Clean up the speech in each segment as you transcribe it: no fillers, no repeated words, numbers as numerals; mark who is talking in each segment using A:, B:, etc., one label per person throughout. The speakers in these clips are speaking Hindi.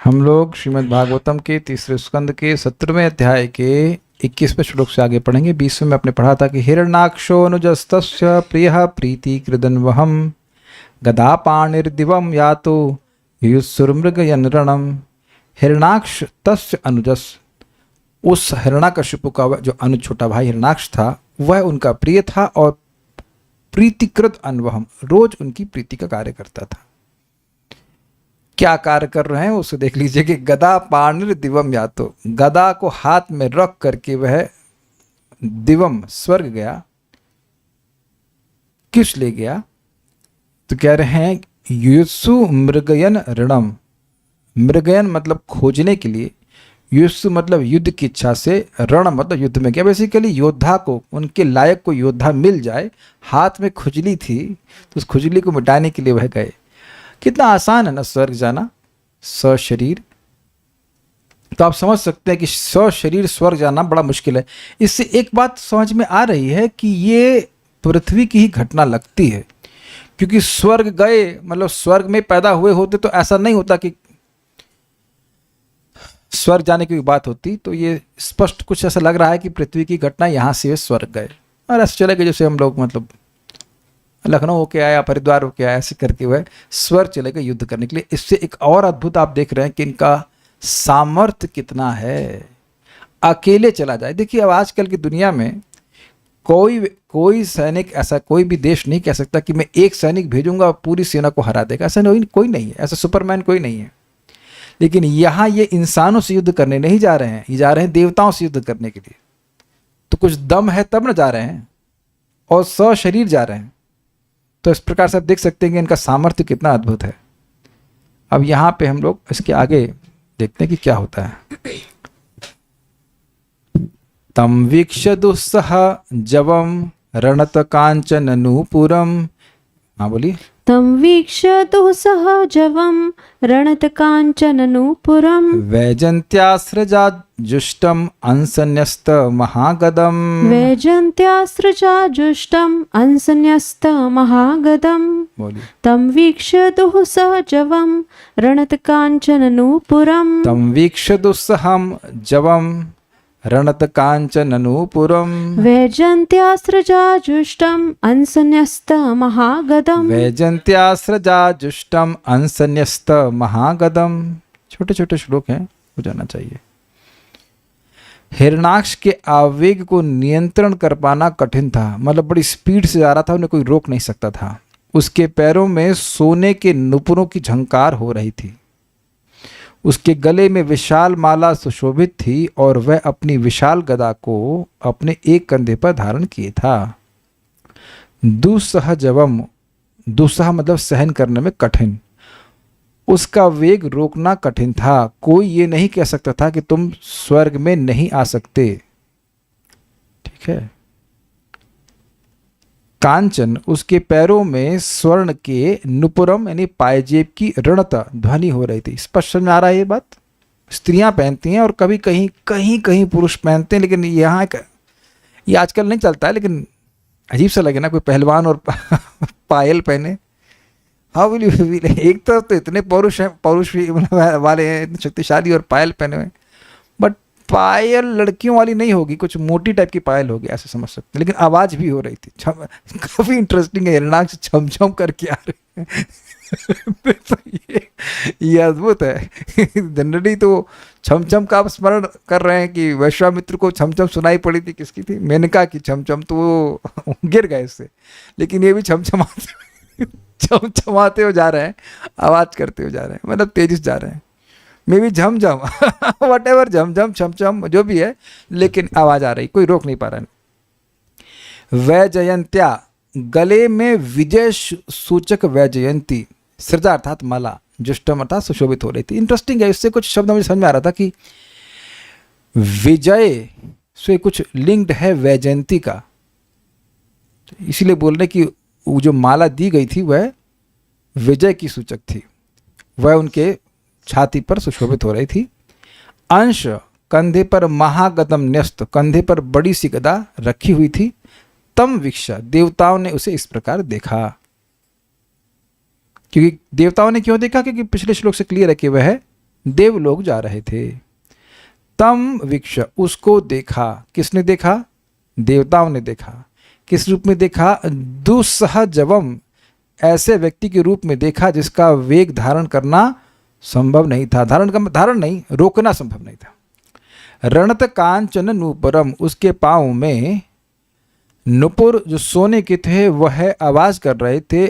A: हम लोग श्रीमद् भागवतम के तीसरे स्कंद के 17वें अध्याय के 21वें श्लोक से आगे पढ़ेंगे। 20वें में आपने पढ़ा था कि हिरण्याक्षो अनुजस्तस्य प्रियः प्रीति कृदन्वहम गदापाणिर्दिवम यातो युयुत्सुर्मृगयन् रणम। हिरण्याक्ष तस्य अनुजस, उस हिरण्याकशिपु का जो अनुज छोटा भाई हिरण्याक्ष था वह उनका प्रिय था और प्रीतिकृत अन्वहम, रोज उनकी प्रीति का कार्य करता था। क्या कार्य कर रहे हैं उसे देख लीजिए कि गदा पाणिर दिवम यातो, गदा को हाथ में रख करके वह दिवम स्वर्ग गया। किस ले गया? तो कह रहे हैं युयुत्सु मृगयन ऋणम। मृगयन मतलब खोजने के लिए, युयुत्सु मतलब युद्ध की इच्छा से, रण मतलब युद्ध में गया। बेसिकली योद्धा को, उनके लायक को योद्धा मिल जाए, हाथ में खुजली थी तो उस खुजली को मिटाने के लिए वह गए। कितना आसान है ना स्वर्ग जाना, सशरीर। तो आप समझ सकते हैं कि सशरीर स्वर्ग जाना बड़ा मुश्किल है। इससे एक बात समझ में आ रही है कि ये पृथ्वी की ही घटना लगती है, क्योंकि स्वर्ग गए मतलब स्वर्ग में पैदा हुए होते तो ऐसा नहीं होता कि स्वर्ग जाने की बात होती। तो ये स्पष्ट कुछ ऐसा लग रहा है कि पृथ्वी की घटना यहाँ से स्वर्ग गए और ऐसे चले गए जैसे हम लोग मतलब लखनऊ होके आया, हरिद्वार होके आया, ऐसे करके वह स्वर्ग चले गए युद्ध करने के लिए। इससे एक और अद्भुत आप देख रहे हैं कि इनका सामर्थ्य कितना है। अकेले चला जाए, देखिए अब आजकल की दुनिया में कोई सैनिक, ऐसा कोई भी देश नहीं कह सकता कि मैं एक सैनिक भेजूंगा और पूरी सेना को हरा देगा। ऐसा कोई नहीं है, ऐसा सुपरमैन कोई नहीं है। लेकिन यहाँ ये इंसानों से युद्ध करने नहीं जा रहे हैं, ये जा रहे हैं देवताओं से युद्ध करने के लिए। तो कुछ दम है तब न जा रहे हैं और सशरीर जा रहे हैं। तो इस प्रकार से आप देख सकते हैं कि इनका सामर्थ्य कितना अद्भुत है। अब यहाँ पे हम लोग इसके आगे देखते हैं कि क्या होता है। तम वीक्ष्य दुस्सह जवम रणत कांचन नूपुरम। हाँ बोलिए।
B: तं वीक्ष्य दुःसह जवं रणतकाञ्चननूपुरं
A: वैजन्त्यास्रजा जुष्टम अंसन्यस्त महागदम।
B: वैजन्त्यास्रजाजुष्टम् अंसन्यस्तमहागदम्।
A: बोलिए।
B: तं वीक्ष्य दुःसह जवं रणतकाञ्चननूपुरं
A: तम वीक्ष्य दुस्सहम जवम रणत कांचन नूपुरम
B: वैजन्त्यास्रजाजुष्टम् अंसन्यस्तमहागदम्।
A: वैजन्त्यास्रजा जुष्टम अंसन्यस्त महागदम। छोटे छोटे श्लोक हैं, हो जाना चाहिए। हिरण्याक्ष के आवेग को नियंत्रण कर पाना कठिन था, मतलब बड़ी स्पीड से जा रहा था, उन्हें कोई रोक नहीं सकता था। उसके पैरों में सोने के नुपुरों की झंकार हो रही थी, उसके गले में विशाल माला सुशोभित थी और वह अपनी विशाल गदा को अपने एक कंधे पर धारण किए था। दुस्सह जवम, दुस्सह मतलब सहन करने में कठिन, उसका वेग रोकना कठिन था। कोई ये नहीं कह सकता था कि तुम स्वर्ग में नहीं आ सकते। ठीक है। कांचन, उसके पैरों में स्वर्ण के नुपुरम यानी पायजेब की ऋणता ध्वनि हो रही थी। स्पष्ट समझ में आ रहा है ये बात? स्त्रियां पहनती हैं और कभी कहीं पुरुष पहनते हैं, लेकिन यहाँ ये आजकल नहीं चलता है, लेकिन अजीब सा लगे ना कोई पहलवान और पायल पहने। हाँ बोलिए। एक तरफ तो इतने पौरुष वाले हैं, इतने शक्तिशाली और पायल पहने हुए, बट पायल लड़कियों वाली नहीं होगी, कुछ मोटी टाइप की पायल होगी, ऐसे समझ सकते हैं। लेकिन आवाज भी हो रही थी। काफी इंटरेस्टिंग है। हिरण्याक्ष छम छम करके आ रहे हैं। तो ये अद्भुत है। जनरली तो छम छम का आप स्मरण कर रहे हैं कि वैश्वामित्र को छम छम सुनाई पड़ी थी, किसकी थी? मेनका की छम छम, तो वो गिर गए इससे। लेकिन ये भी छम छमाते हो जा रहे हैं, आवाज करते हो जा रहे हैं, मतलब तेजी से जा रहे हैं। मे भी झमझम वट एवर, झमझम छमछम जो भी है, लेकिन आवाज आ रही, कोई रोक नहीं पा रहा है। वैजयंत्या, गले में विजय सूचक वैजयंती, सृजा अर्थात माला, जुष्टम अर्थात सुशोभित हो रही थी। इंटरेस्टिंग है, इससे कुछ शब्द मुझे समझ में आ रहा था कि विजय से कुछ लिंक्ड है वैजयंती का, इसीलिए बोल रहे कि वो जो माला दी गई थी वह विजय की सूचक थी, वह उनके छाती पर सुशोभित हो रही थी। अंश, कंधे पर महागदम न्यस्त, कंधे पर बड़ी सी गदा रखी हुई थी। तम वीक्षा, देवताओं ने उसे इस प्रकार देखा। क्योंकि देवताओं ने क्यों देखा? क्योंकि पिछले श्लोक से क्लियर है कि वह देवलोक जा रहे थे। तम वीक्ष, उसको देखा। किसने देखा? देवताओं ने देखा। किस रूप में देखा? दुस्सहजवम, ऐसे व्यक्ति के रूप में देखा जिसका वेग धारण करना संभव नहीं था। धारण नहीं, रोकना संभव नहीं था। रणत कांचन नूपुरम, उसके पाँव में नुपुर जो सोने के थे वह आवाज कर रहे थे।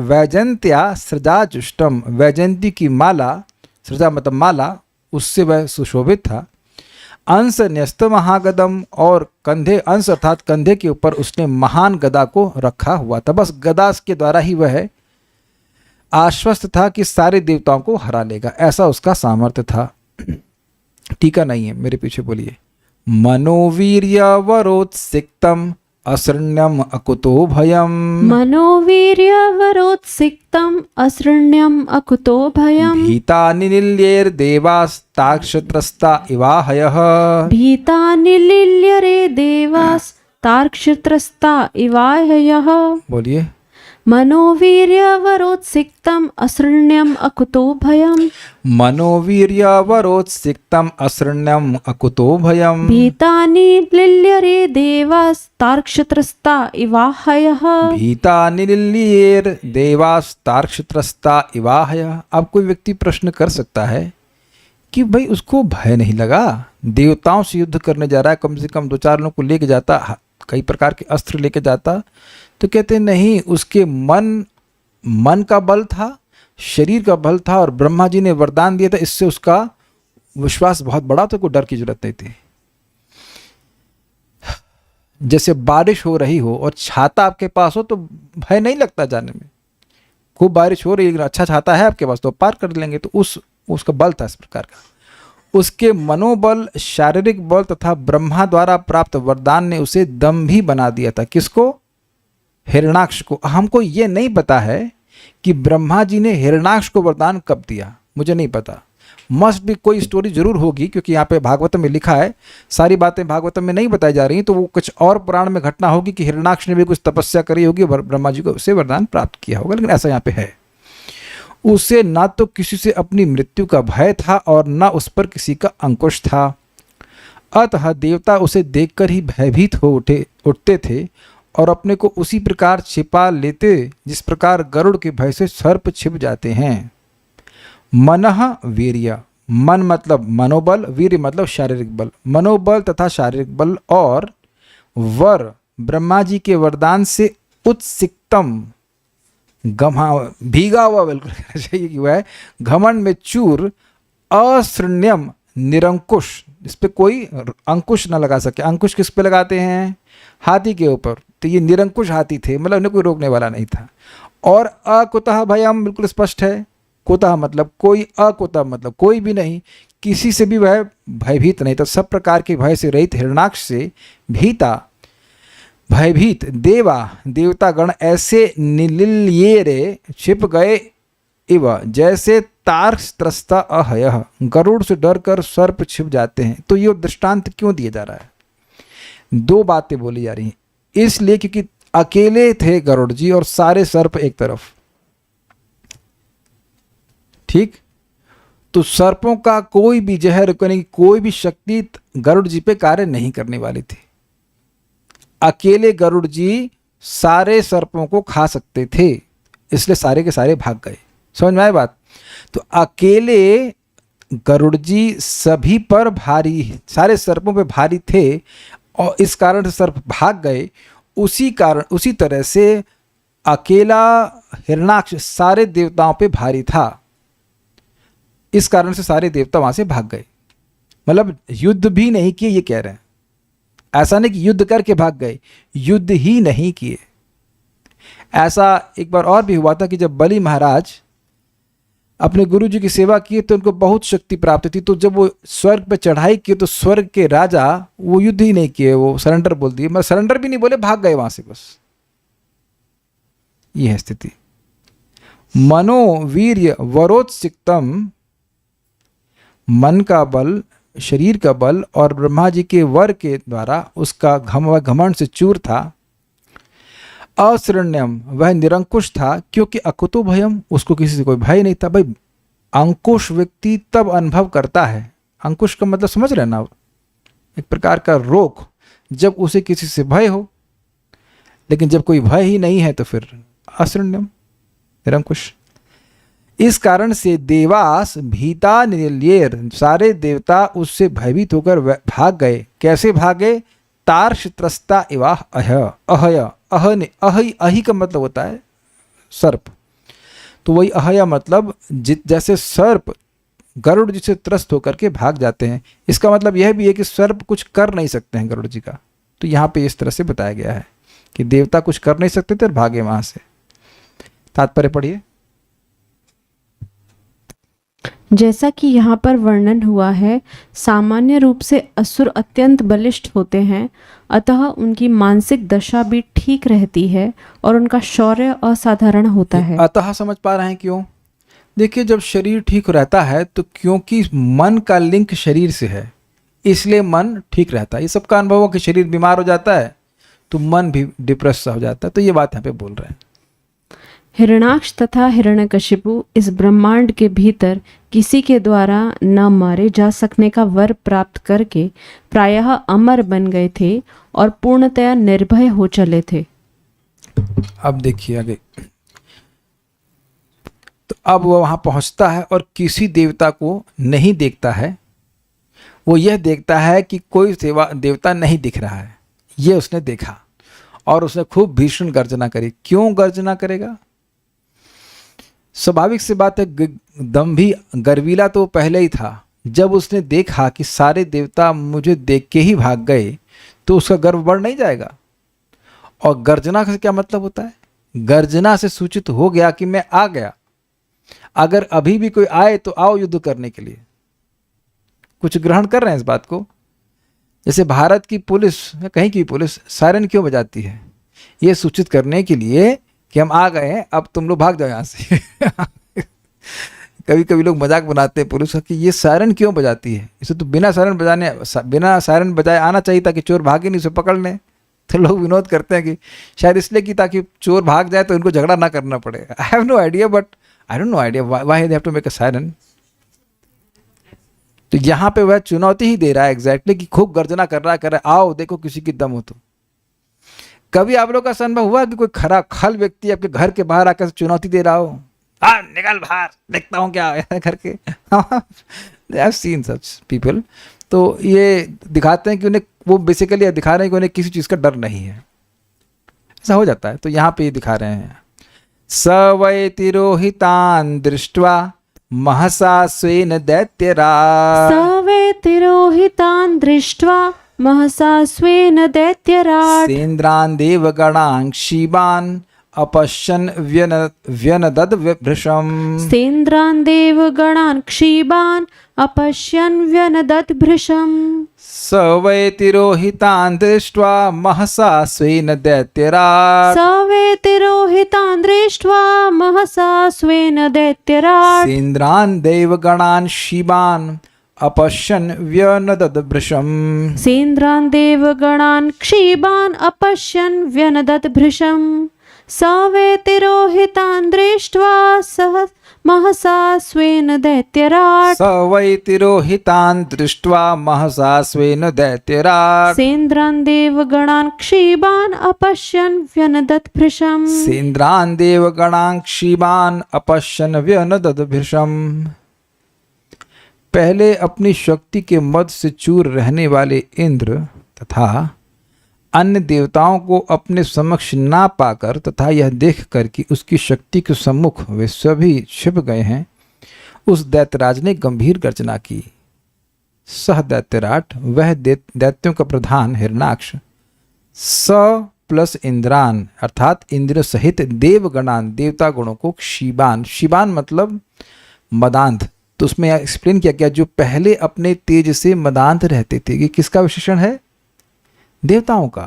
A: वैजंत्या सृजाजुष्टम, वैजंती की माला, सृजा मतलब माला, उससे वह सुशोभित था। अंश न्यस्त महागदम, और कंधे, अंश अर्थात कंधे के ऊपर उसने महान गदा को रखा हुआ था। बस गदा के द्वारा ही वह आश्वस्त था कि सारे देवताओं को हरा लेगा, ऐसा उसका सामर्थ्य था। टीका नहीं है, मेरे पीछे बोलिए। मनोवीर्यवरोत्सिक्तम असृण्यम अकुतो भयम,
B: मनोवीर्यवरोत्सिक्तम् असृण्यम् अकुतो भयम्,
A: भीता निनिल्यैर्देवास्ताक्षत्रस्ता इवाहयः,
B: भीता निलील्यरे देवास्तार्क्ष्यत्रस्ता इवाहयः।
A: बोलिए।
B: मनोवीर्यवरोत्सिक्तम् असृण्यम् अकुतो भयम्,
A: मनोवीर्यवरोत्सिक्तम असृण्यम अकुतो भयम,
B: भीतानि लिल्यरे देवास्तार्क्ष्यत्रस्ता इवाहयः,
A: भीता निलिल्यैर्देवास्तार्क्ष्यत्रस्ता इवाहयः। अब कोई व्यक्ति प्रश्न कर सकता है कि भाई उसको भय नहीं लगा? देवताओं से युद्ध करने जा रहा है, कम से कम 2-4 लोगों को लेके जाता, कई प्रकार के अस्त्र लेके जाता। तो कहते नहीं, उसके मन का बल था, शरीर का बल था, और ब्रह्मा जी ने वरदान दिया था, इससे उसका विश्वास बहुत बड़ा था, कोई डर की जरूरत नहीं थी। जैसे बारिश हो रही हो और छाता आपके पास हो तो भय नहीं लगता जाने में। खूब बारिश हो रही है, अच्छा छाता है आपके पास तो पार कर लेंगे। तो उसका बल था इस प्रकार का। उसके मनोबल, शारीरिक बल तथा ब्रह्मा द्वारा प्राप्त वरदान ने उसे दम भी बना दिया था। किसको? हिरण्याक्ष को। हमको ये नहीं पता है कि ब्रह्मा जी ने हिरण्याक्ष को वरदान कब दिया, मुझे नहीं पता। मस्ट भी कोई स्टोरी जरूर होगी, क्योंकि यहाँ पे भागवतम में लिखा है। सारी बातें भागवतम में नहीं बताई जा रही, तो वो कुछ और पुराण में घटना होगी कि हिरण्याक्ष ने भी कुछ तपस्या करी होगी, ब्रह्मा जी को उससे वरदान प्राप्त किया होगा। लेकिन ऐसा यहाँ पे है। उसे ना तो किसी से अपनी मृत्यु का भय था और ना उस पर किसी का अंकुश था। अतः देवता उसे देखकर ही भयभीत हो उठते थे और अपने को उसी प्रकार छिपा लेते जिस प्रकार गरुड़ के भय से सर्प छिप जाते हैं। मनः वीर्य, मन मतलब मनोबल, वीर्य मतलब शारीरिक बल। मनोबल तथा शारीरिक बल और वर ब्रह्मा जी के वरदान से उत्सिक्तम, भीगा हुआ बिल्कुल कहना चाहिए कि वह घमंड में चूर, असृण्यम निरंकुश, इस पे कोई अंकुश न लगा सके। अंकुश किस पे लगाते हैं? हाथी के ऊपर। तो ये निरंकुश हाथी थे, मतलब उन्हें कोई रोकने वाला नहीं था। और अकुतः भयम, बिल्कुल स्पष्ट है। कुतः मतलब कोई, अकुतः मतलब कोई भी नहीं, किसी से भी वह भयभीत नहीं था। सब प्रकार के भय से रहित हिरण्याक्ष से भीता, भयभीत देवतागण ऐसे निलिल्येरे छिप गए इव, जैसे तार्क्ष त्रस्ता अहयः, गरुड़ से डरकर सर्प छिप जाते हैं। तो ये दृष्टांत क्यों दिया जा रहा है? 2 बातें बोली जा रही हैं। इसलिए क्योंकि अकेले थे गरुड़ जी और सारे सर्प एक तरफ, ठीक। तो सर्पों का कोई भी जहर, कोई भी शक्ति गरुड़ जी पे कार्य नहीं करने वाली थी। अकेले गरुड़ जी सारे सर्पों को खा सकते थे, इसलिए सारे के सारे भाग गए। समझ में आए बात? तो अकेले गरुड़ जी सभी पर भारी, सारे सर्पों पे भारी थे और इस कारण से सर्प भाग गए। उसी तरह से अकेला हिरण्याक्ष सारे देवताओं पे भारी था, इस कारण से सारे देवता वहां से भाग गए। मतलब युद्ध भी नहीं किए, ये कह रहे हैं। ऐसा नहीं कि युद्ध करके भाग गए, युद्ध ही नहीं किए। ऐसा एक बार और भी हुआ था कि जब बलि महाराज अपने गुरु जी की सेवा की तो उनको बहुत शक्ति प्राप्त थी। तो जब वो स्वर्ग पे चढ़ाई की तो स्वर्ग के राजा वो युद्ध ही नहीं किए, वो सरेंडर बोल दिए। मैं सरेंडर भी नहीं बोले, भाग गए वहां से बस। ये है स्थिति। मनोवीर्य वरोत्सिक्तम, मन का बल, शरीर का बल और ब्रह्मा जी के वर के द्वारा उसका घमंड से चूर था। असृण्यम, वह निरंकुश था, क्योंकि अकुतो भयम, उसको किसी से कोई भय नहीं था। भाई अंकुश व्यक्ति तब अनुभव करता है, अंकुश का मतलब समझ रहे हैं ना आप, एक प्रकार का रोक, जब उसे किसी से भय हो। लेकिन जब कोई भय ही नहीं है तो फिर असृण्यम, निरंकुश। इस कारण से देवास भीता निलयेर, सारे देवता उससे भयभीत होकर भाग गए। कैसे भागे? तार्श त्रस्ता इवा अहि का मतलब होता है सर्प, तो वही अहया मतलब जैसे सर्प गरुड़ जी से त्रस्त होकर के भाग जाते हैं। इसका मतलब यह भी है कि सर्प कुछ कर नहीं सकते हैं गरुड़ जी का, तो यहाँ पे इस तरह से बताया गया है कि देवता कुछ कर नहीं सकते थे और भागे वहां से। तात्पर्य पढ़िए।
B: जैसा कि यहाँ पर वर्णन हुआ है, सामान्य रूप से असुर अत्यंत बलिष्ठ होते हैं, अतः उनकी मानसिक दशा भी ठीक रहती है और उनका शौर्य असाधारण होता है।
A: अतः समझ पा रहे हैं क्यों? देखिए, जब शरीर ठीक रहता है तो क्योंकि मन का लिंक शरीर से है, इसलिए मन ठीक रहता है। ये सबका अनुभव हो कि शरीर बीमार हो जाता है तो मन भी डिप्रेस सा हो जाता है, तो ये बात यहाँ पे बोल रहे हैं।
B: हिरण्याक्ष तथा हिरण्यकशिपु इस ब्रह्मांड के भीतर किसी के द्वारा न मारे जा सकने का वर प्राप्त करके प्रायः अमर बन गए थे और पूर्णतया निर्भय हो चले थे।
A: अब देखिए आगे, तो अब वह वहां पहुंचता है और किसी देवता को नहीं देखता है। वो यह देखता है कि कोई देवता नहीं दिख रहा है, ये उसने देखा और उसने खूब भीषण गर्जना करी। क्यों गर्जना करेगा? स्वाभाविक सी बात है, दंभी गर्वीला तो पहले ही था। जब उसने देखा कि सारे देवता मुझे देख के ही भाग गए तो उसका गर्व बढ़ नहीं जाएगा। और गर्जना का क्या मतलब होता है? गर्जना से सूचित हो गया कि मैं आ गया, अगर अभी भी कोई आए तो आओ युद्ध करने के लिए। कुछ ग्रहण कर रहे हैं इस बात को? जैसे भारत की पुलिस या कहीं की पुलिस सायरन क्यों बजाती है? ये सूचित करने के लिए कि हम आ गए हैं, अब तुम लोग भाग जाओ यहाँ से। कभी कभी लोग मजाक बनाते हैं पुलिस का कि ये सायरन क्यों बजाती है, इसे तो बिना सायरन बजाए आना चाहिए ताकि चोर भागे नहीं, उसे पकड़ लें। तो लोग विनोद करते हैं कि शायद इसलिए कि ताकि चोर भाग जाए तो इनको झगड़ा ना करना पड़े। I have no idea, but I don't know idea why they have to make a siren. तो यहाँ पे वह चुनौती ही दे रहा है एग्जैक्टली कि खूब गर्जना कर रहा है, आओ देखो किसी की दम हो तो। कभी आप लोग का अनुभव हुआ कि कोई खल व्यक्ति आपके घर के बाहर आकर चुनौती दे रहा हो, हाँ निकल बाहर देखता हूँ क्या करके? I have seen such people. तो ये दिखाते हैं कि उन्हें, वो बेसिकली दिखा रहे हैं कि उन्हें किसी चीज़ का डर नहीं है। ऐसा हो जाता है। तो यहाँ पे ये दिखा रहे हैं, स वै तिरोहितान् दृष्ट्वा महसा स्वेन दैत्यराट्।
B: स वै तिरोहितान् दृष्ट्वा महसा स्वेन दैत्यराट्।
A: सेन्द्रान् देवगणान् क्षीबान् अपश्यन् व्यनदद् भृशम्।
B: सेन्द्रान् देवगणान् क्षीबान् अपश्यन् व्यनदत् भृशम्।
A: स वै तिरोहितान् दृष्ट्वा महसा स्वेन दैत्यराट्।
B: स वै तिरोहितान् दृष्ट्वा महसा स्वेन दैत्यराट्।
A: सेन्द्रान् देवगणान् क्षीबान् अपश्यन् व्यनदद् भृशम्।
B: सेन्द्रान् देवगणान् क्षीबान् अपश्यन् व्यनदत् भृशम्। स वै तिरोहितान् दृष्ट्वा सह महसा स्वेन दैत्यराट्।
A: स वै तिरोहितान् दृष्ट्वा महसा स्वेन दैत्यराट्।
B: सेन्द्रान् देवगणान् क्षीबान् अपश्यन् व्यनदत् भृशम्।
A: सेन्द्रान् देवगणान् क्षीबान् अपश्यन् व्यनदद् भृशम्। पहले अपनी शक्ति के मद से चूर रहने वाले इंद्र तथा अन्य देवताओं को अपने समक्ष ना पाकर तथा यह देखकर कि उसकी शक्ति के सम्मुख वे सभी छिप गए हैं, उस दैत्यराज ने गंभीर गर्जना की। सह दैत्यराट, वह दैत्यों का प्रधान हिरण्याक्ष, स प्लस इंद्रान अर्थात इंद्र सहित देवगणान, देवता गुणों को क्षीबान, क्षीबान मतलब मदांध। तो उसमें एक्सप्लेन किया गया जो पहले अपने तेज से मदांध रहते थे, कि किसका विशेषण है? देवताओं का।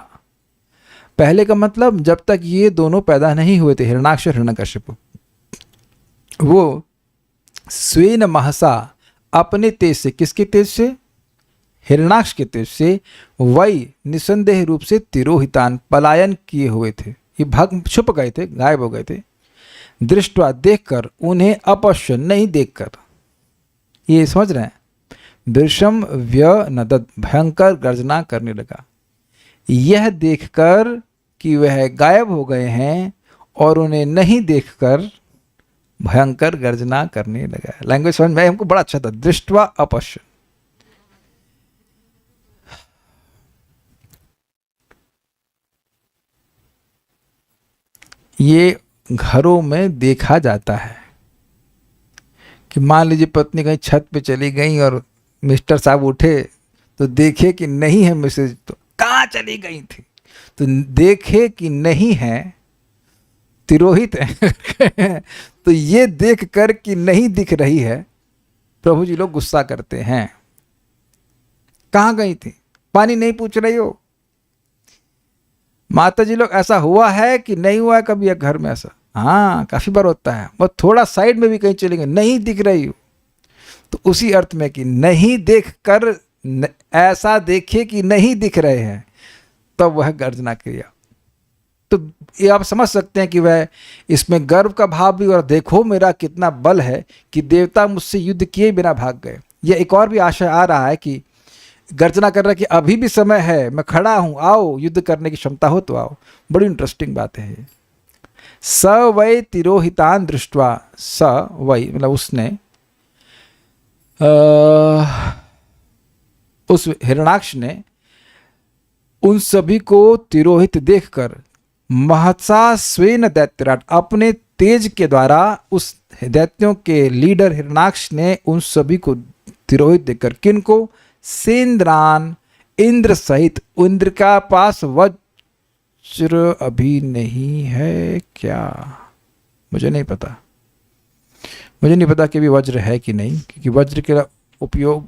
A: पहले का मतलब जब तक ये दोनों पैदा नहीं हुए थे, हिरण्याक्ष और हिरण्यकशिपु, वो स्वेन महसा अपने तेज से, किसके तेज से? हिरण्याक्ष के तेज से, वही निसंदेह रूप से तिरोहितान पलायन किए हुए थे, ये भाग छुप गए थे, गायब हो गए थे। दृष्टवा देखकर, उन्हें अपश्य नहीं देखकर, ये समझ रहे हैं? वृषम व्य नदद, भयंकर गर्जना करने लगा। यह देखकर कि वह गायब हो गए हैं और उन्हें नहीं देखकर भयंकर गर्जना करने लगा। लैंग्वेज समझ में हमको बड़ा अच्छा था। दृष्टवा अपश्य, ये घरों में देखा जाता है कि मान लीजिए पत्नी कहीं छत पे चली गई और मिस्टर साहब उठे तो देखे कि नहीं है मिसेज, तो कहाँ चली गई थी, तो देखे कि नहीं है, तिरोहित है तो ये देख कर कि नहीं दिख रही है, प्रभु जी लोग गुस्सा करते हैं। कहाँ गई थी, पानी नहीं पूछ रही हो। माता जी लोग, ऐसा हुआ है कि नहीं हुआ है कभी घर में ऐसा? हाँ, काफी बार होता है। वो थोड़ा साइड में भी कहीं चले गए, नहीं दिख रही हो, तो उसी अर्थ में कि नहीं देख कर ऐसा देखे कि नहीं दिख रहे हैं, तब वह गर्जना किया। तो ये आप समझ सकते हैं कि वह इसमें गर्व का भाव भी, और देखो मेरा कितना बल है कि देवता मुझसे युद्ध किए बिना भाग गए। यह एक और भी आशय आ रहा है कि गर्जना कर रहा है कि अभी भी समय है, मैं खड़ा हूं, आओ, युद्ध करने की क्षमता हो तो आओ। बड़ी इंटरेस्टिंग बात है ये। स वै तिरोहितान दृष्टवा, स वै मतलब उसने, उस हिरणाक्ष ने उन सभी को तिरोहित देखकर महत्सा स्वेन दैत्यराट, अपने तेज के द्वारा उस दैत्यों के लीडर हिरणाक्ष ने उन सभी को तिरोहित देखकर, किनको? सेंद्रान, इंद्र सहित। इंद्र का पास वज्र अभी नहीं है क्या? मुझे नहीं पता, मुझे नहीं पता कि अभी वज्र है कि नहीं, क्योंकि वज्र का उपयोग,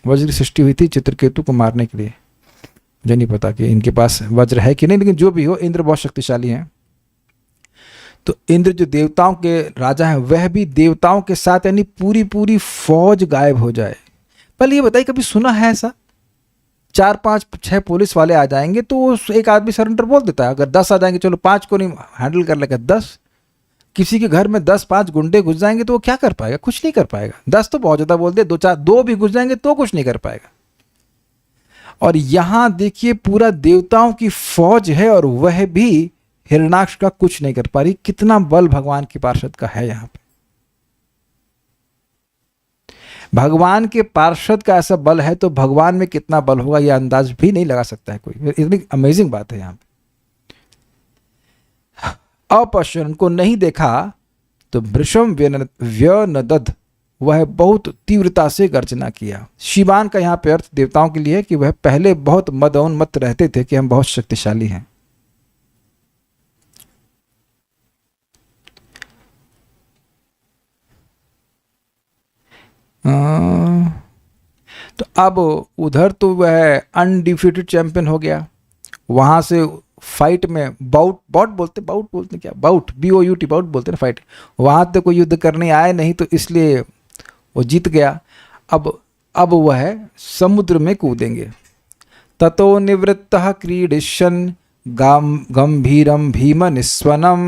A: वज्र की सृष्टि हुई थी चित्रकेतु को मारने के लिए। मुझे नहीं पता कि इनके पास वज्र है कि नहीं, लेकिन जो भी हो, इंद्र बहुत शक्तिशाली हैं। तो इंद्र जो देवताओं के राजा हैं, वह भी देवताओं के साथ, यानी पूरी पूरी फौज गायब हो जाए। पहले ये बताइए, कभी सुना है ऐसा? 4 5 6 पुलिस वाले आ जाएंगे तो एक आदमी सरेंडर बोल देता है। अगर 10 आ जाएंगे, चलो 5 को नहीं हैंडल कर लेगा, 10। किसी के घर में 10 5 गुंडे घुस जाएंगे तो वो क्या कर पाएगा? कुछ नहीं कर पाएगा। 10 तो बहुत ज्यादा बोल दे, 2 भी घुस जाएंगे तो कुछ नहीं कर पाएगा। और यहां देखिए, पूरा देवताओं की फौज है और वह भी हिरणाक्ष का कुछ नहीं कर पा रही। कितना बल भगवान के पार्षद का है यहां पे। भगवान के पार्षद का ऐसा बल है तो भगवान में कितना बल होगा, यह अंदाज भी नहीं लगा सकता है कोई। इतनी अमेजिंग बात है यहां पे। अपश्यन, उनको नहीं देखा, तो वृषम व्यनदद, वह बहुत तीव्रता से गर्जना किया। शिवान का यहाँ पे अर्थ देवताओं के लिए है कि वह पहले बहुत मदोन्मत्त रहते थे कि हम बहुत शक्तिशाली हैं। तो अब उधर तो वह अनडिफीटेड चैंपियन हो गया, वहां से फाइट में बाउट बोलते क्या, बाउट BOUT बाउट बोलते ना फाइट, वहां तो कोई युद्ध करने आए नहीं, तो इसलिए वो जीत गया। अब वह समुद्र में कूदेंगे। ततो निवृत्तः क्रीडिष्यन् गंभीरं भीम निस्वनम,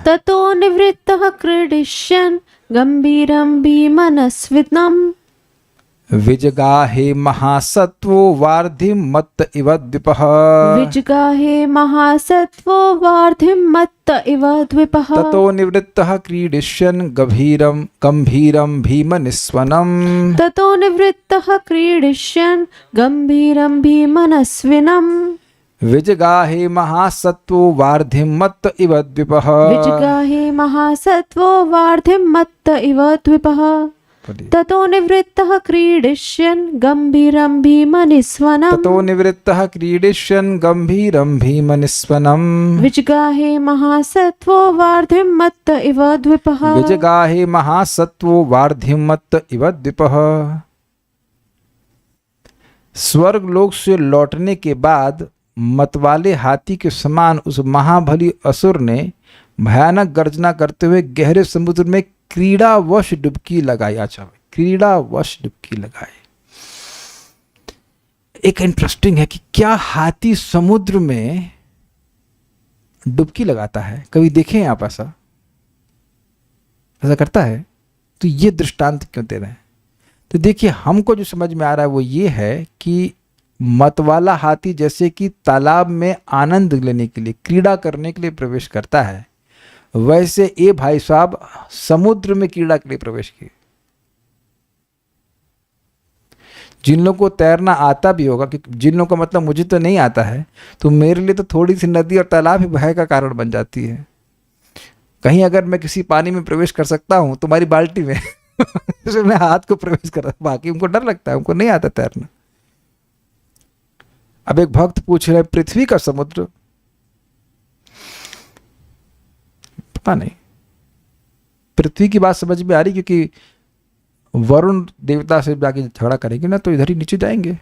B: ततो निवृत्तः क्रीडिष्यन् गंभीरं भीमनस्विनम्,
A: विजगाहे महासत्वो वार्धिं मत्त इव द्विपः,
B: विजगाहे महासत्वो वार्धिं मत्त इव द्विपः।
A: ततो निवृत्तः क्रीडिष्यन् गंभीरं भीम निस्वनम,
B: ततो निवृत्तः क्रीडिष्यन् गंभीरं भीमनस्विनम्,
A: विजगाहे महासत्वो वार्धिं मत्त इव द्विपः,
B: विजगाहे महासत्वो वार्धिं मत्त इव द्विपः। ततो निवृत्तः क्रीडिष्यन् गंभीरं भीमनिस्वनम्,
A: ततो निवृत्तः क्रीडिष्यन् गंभीरं भीम निस्वनम,
B: विजगाहे महासत्वो वार्धिं मत्त इव द्विपः,
A: विजगाहे महासत्वो वार्धिं मत्त इव द्विपः। स्वर्गलोक से लौटने के बाद मतवाले हाथी के समान उस महाबली असुर ने भयानक गर्जना करते हुए गहरे समुद्र में क्रीड़ावश डुबकी लगाई। अच्छा, क्रीड़ावश डुबकी लगाई। एक इंटरेस्टिंग है कि क्या हाथी समुद्र में डुबकी लगाता है? कभी देखे हैं आप ऐसा करता है? तो ये दृष्टांत क्यों दे रहे हैं? तो देखिए हमको जो समझ में आ रहा है वो ये है कि मतवाला हाथी जैसे कि तालाब में आनंद लेने के लिए, क्रीड़ा करने के लिए प्रवेश करता है, वैसे ये भाई साहब समुद्र में क्रीड़ा के लिए प्रवेश किए। जिन लोगों को तैरना आता भी होगा, क्योंकि जिन लोगों का मतलब मुझे तो नहीं आता है, तो मेरे लिए तो थोड़ी सी नदी और तालाब ही भय का कारण बन जाती है। कहीं अगर मैं किसी पानी में प्रवेश कर सकता हूँ तुम्हारी बाल्टी में तो मैं हाथ को प्रवेश कर रहा, बाकी उनको डर लगता है, उनको नहीं आता तैरना। अब एक भक्त पूछ रहे पृथ्वी का समुद्र, पता नहीं पृथ्वी की बात समझ में आ रही, क्योंकि वरुण देवता से जाके झगड़ा करेंगे ना तो इधर ही नीचे जाएंगे।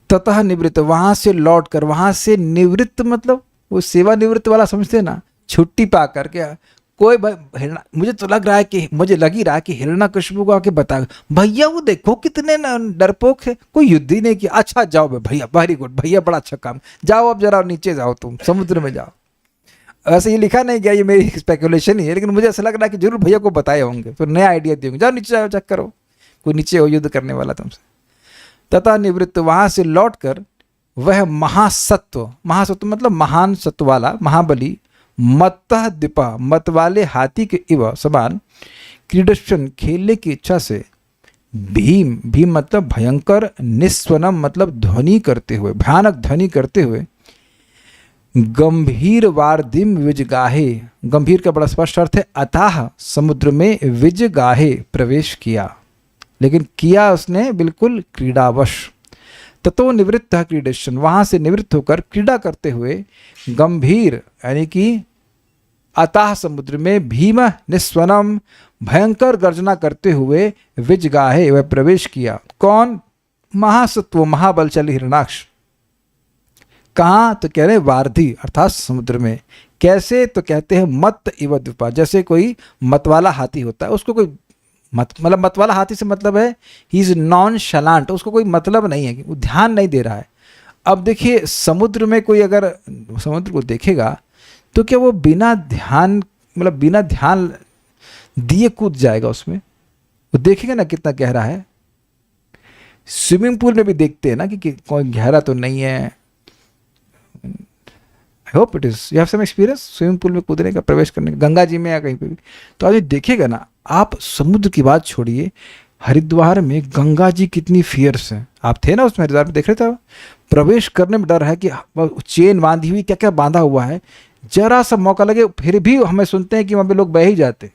A: ततः निवृत्त, वहां से लौट कर, वहां से निवृत्त मतलब वो सेवा निवृत्त वाला समझते ना, छुट्टी पा कर क्या कोई मुझे तो लग रहा है कि मुझे लग ही रहा है कि हिरण्यकशिपु को आके बता, भैया वो देखो कितने डरपोक है, कोई युद्ध ही नहीं किया। अच्छा जाओ भैया, वेरी गुड भैया, बड़ा अच्छा काम, जाओ अब जरा नीचे जाओ, तुम समुद्र में जाओ। ऐसे ये लिखा नहीं गया, ये मेरी स्पेकुलेशन ही है, लेकिन मुझे ऐसा लग रहा है कि जरूर भैया को बताए होंगे, फिर नया आइडिया दिए होंगे, जाओ नीचे जाओ, चेक करो कोई नीचे हो युद्ध करने वाला तुमसे। तथा निवृत्त, वहां से लौट कर वह महासत्व, महासत्व मतलब महान सत्व वाला, महाबली, मत्तः दिपा, मत वाले हाथी के इव समान, क्रीडशन खेलने की इच्छा से, भीम, भीम मतलब भयंकर, निस्वनम मतलब ध्वनि करते हुए, भयानक ध्वनि करते हुए, गंभीर वारदिम विजगाहे, गंभीर का बड़ा स्पष्ट अर्थ है अथाह समुद्र में, विजगाहे प्रवेश किया, लेकिन किया उसने बिल्कुल क्रीड़ावश। ततो निवृत्त क्रीडेशन, वहां से निवृत्त होकर क्रीड़ा करते हुए, गंभीर यानी कि अतः समुद्र में, भीम निस्वनम भयंकर गर्जना करते हुए, विजगाहे वह प्रवेश किया। कौन? महासत्व महाबलशाली हिरणाक्ष। कहाँ? तो कह रहे वारधी अर्थात समुद्र में। कैसे? तो कहते हैं मत इव द्विपा, जैसे कोई मतवाला हाथी होता है, उसको कोई मतलब मतवाला हाथी से मतलब है ही इज नॉन शलांट, उसको कोई मतलब नहीं है, वो ध्यान नहीं दे रहा है। अब देखिए समुद्र में कोई अगर समुद्र को देखेगा तो क्या वो बिना ध्यान मतलब बिना ध्यान दिए कूद जाएगा उसमें? वो देखेगा ना कितना गहरा है। स्विमिंग पूल में भी देखते हैं ना कि कोई गहरा तो नहीं है। I hope it is you have some experience swimming pool में कूदने का, प्रवेश करने का, गंगा जी में या कहीं पे भी। तो आदमी देखेगा ना, आप समुद्र की बात छोड़िए, हरिद्वार में गंगा जी कितनी फियर्स हैं। आप थे ना उसमें, हरिद्वार में देख रहे थे, प्रवेश करने में डर है कि चेन बांधी हुई, क्या क्या बांधा हुआ है, जरा सा मौका लगे फिर भी हमें सुनते हैं कि वहाँ पे लोग बह ही जाते,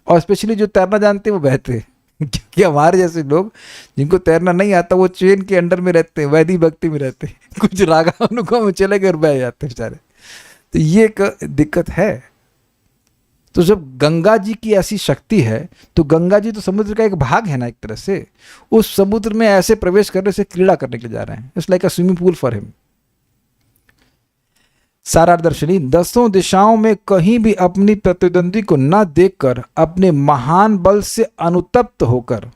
A: और स्पेशली जो तैरना जानते हैं वो बहते क्योंकि हमारे जैसे लोग जिनको तैरना नहीं आता वो चेन के अंडर में रहते हैं, वैदिक भक्ति में रहते हैं, कुछ रागा अनुगम में चले गए और बह जाते बेचारे। तो ये एक दिक्कत है। तो जब गंगा जी की ऐसी शक्ति है तो गंगा जी तो समुद्र का एक भाग है ना एक तरह से, उस समुद्र में ऐसे प्रवेश करने से क्रीड़ा करने के लिए जा रहे हैं। It's like a swimming pool for him. सारादर्शनी, दसों दिशाओं में कहीं भी अपनी प्रतिद्वंदी को न देखकर अपने महान बल से अनुतप्त होकर,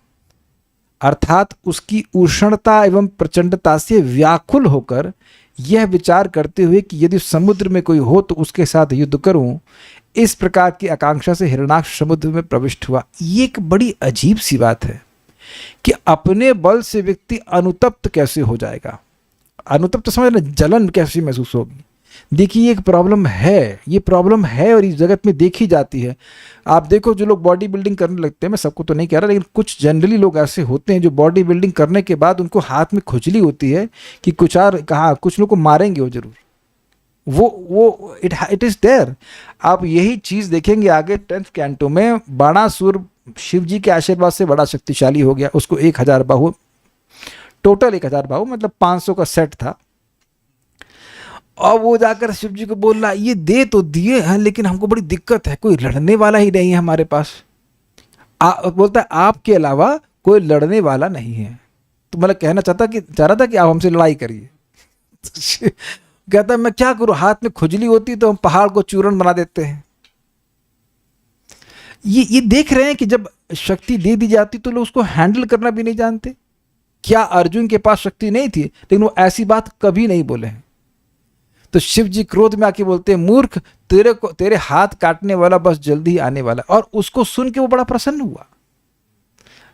A: अर्थात उसकी उष्णता एवं प्रचंडता से व्याकुल होकर, यह विचार करते हुए कि यदि समुद्र में कोई हो तो उसके साथ युद्ध करूं, इस प्रकार की आकांक्षा से हिरणाक्ष समुद्र में प्रविष्ट हुआ। ये एक बड़ी अजीब सी बात है कि अपने बल से व्यक्ति अनुतप्त कैसे हो जाएगा। अनुतप्त समझ ना, जलन कैसे महसूस होगी। देखिए ये एक प्रॉब्लम है, ये प्रॉब्लम है और इस जगत में देखी जाती है। आप देखो जो लोग बॉडी बिल्डिंग करने लगते हैं, मैं सबको तो नहीं कह रहा, लेकिन कुछ जनरली लोग ऐसे होते हैं जो बॉडी बिल्डिंग करने के बाद उनको हाथ में खुजली होती है कि कुछ और कहाँ कुछ लोग को मारेंगे वो जरूर, वो इट इज देयर। आप यही चीज़ देखेंगे आगे 10th कैंटो में। बाणासुर शिव जी के आशीर्वाद से बड़ा शक्तिशाली हो गया, उसको 1000 बाहु, टोटल 1000 बाहु मतलब 500 का सेट था। और वो जाकर शिव जी को बोल रहा, ये दे तो दिए हैं लेकिन हमको बड़ी दिक्कत है, कोई लड़ने वाला ही नहीं है हमारे पास। बोलता है आपके अलावा कोई लड़ने वाला नहीं है। तो मतलब कहना चाह रहा था कि आप हमसे लड़ाई करिए। कहता है मैं क्या करूं, हाथ में खुजली होती तो हम पहाड़ को चूर्ण बना देते हैं। ये देख रहे हैं कि जब शक्ति दे दी जाती तो लोग उसको हैंडल करना भी नहीं जानते। क्या अर्जुन के पास शक्ति नहीं थी, लेकिन वो ऐसी बात कभी नहीं बोले हैं। तो शिव जी क्रोध में आके बोलते हैं, मूर्ख, तेरे हाथ काटने वाला बस जल्दी ही आने वाला। और उसको सुन के वो बड़ा प्रसन्न हुआ।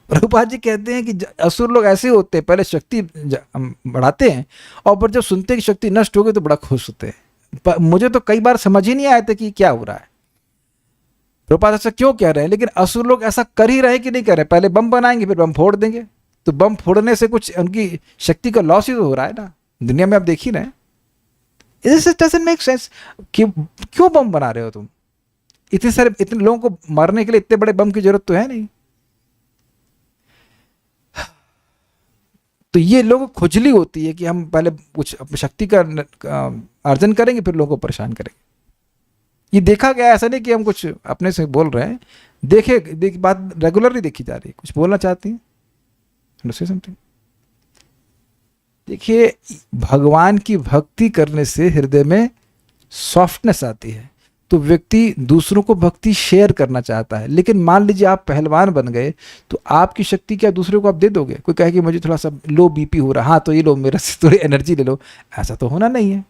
A: प्रभुपाद जी कहते हैं कि असुर लोग ऐसे होते हैं, पहले शक्ति बढ़ाते हैं और पर जब सुनते हैं कि शक्ति नष्ट हो गई तो बड़ा खुश होते हैं। मुझे तो कई बार समझ ही नहीं आया था कि क्या हो रहा है, प्रभुपाद ऐसा क्यों कह रहे हैं। लेकिन असुर लोग ऐसा कर ही रहे कि नहीं कर रहे। पहले बम बनाएंगे फिर बम फोड़ देंगे, तो बम फोड़ने से कुछ उनकी शक्ति का लॉस ही तो हो रहा है ना, दुनिया में आप देख ही रहे हैं। This doesn't make sense। क्यों बम बना रहे हो तुम? इतने लोगों को मारने के लिए इतने बड़े बम की जरूरत तो है नहीं। तो ये लोगों को खुजली होती है कि हम पहले कुछ शक्ति का अर्जन करेंगे फिर लोगों को परेशान करेंगे। ये देखा गया, ऐसा नहीं कि हम कुछ अपने से बोल रहे हैं, बात रेगुलरली देखी जा रही है। कुछ बोलना चाहती हैं? से समथिंग। देखिए, भगवान की भक्ति करने से हृदय में सॉफ्टनेस आती है, तो व्यक्ति दूसरों को भक्ति शेयर करना चाहता है। लेकिन मान लीजिए आप पहलवान बन गए, तो आपकी शक्ति क्या दूसरे को आप दे दोगे? कोई कहे कि मुझे थोड़ा सा लो बीपी हो रहा, हाँ तो ये लो मेरे से थोड़ी एनर्जी ले लो, ऐसा तो होना नहीं है।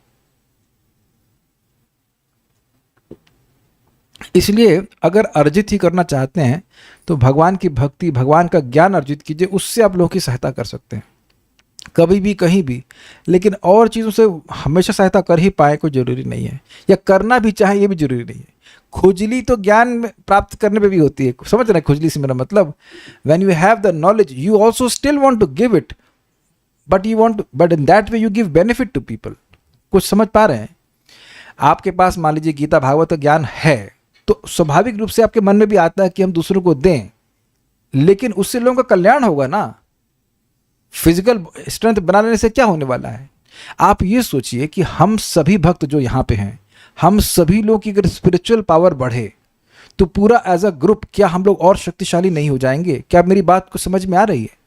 A: इसलिए अगर अर्जित ही करना चाहते हैं तो भगवान की भक्ति, भगवान का ज्ञान अर्जित कीजिए, उससे आप लोगों की सहायता कर सकते हैं कभी भी कहीं भी। लेकिन और चीज़ों से हमेशा सहायता कर ही पाए कोई ज़रूरी नहीं है, या करना भी चाहे ये भी ज़रूरी नहीं है। खुजली तो ज्ञान प्राप्त करने पे भी होती है, समझ रहे हैं? खुजली से मेरा मतलब, when you have the knowledge you also still want to give it, but in that way you give benefit to people. कुछ समझ पा रहे हैं? आपके पास मान लीजिए गीता भागवत का ज्ञान है, तो स्वाभाविक रूप से आपके मन में भी आता है कि हम दूसरों को दें, लेकिन उससे लोगों का कल्याण होगा ना। फिजिकल स्ट्रेंथ बनाने से क्या होने वाला है? आप ये सोचिए कि हम सभी भक्त जो यहाँ पे हैं, हम सभी लोग की अगर स्पिरिचुअल पावर बढ़े तो पूरा एज अ ग्रुप क्या हम लोग और शक्तिशाली नहीं हो जाएंगे? क्या मेरी बात को समझ में आ रही है?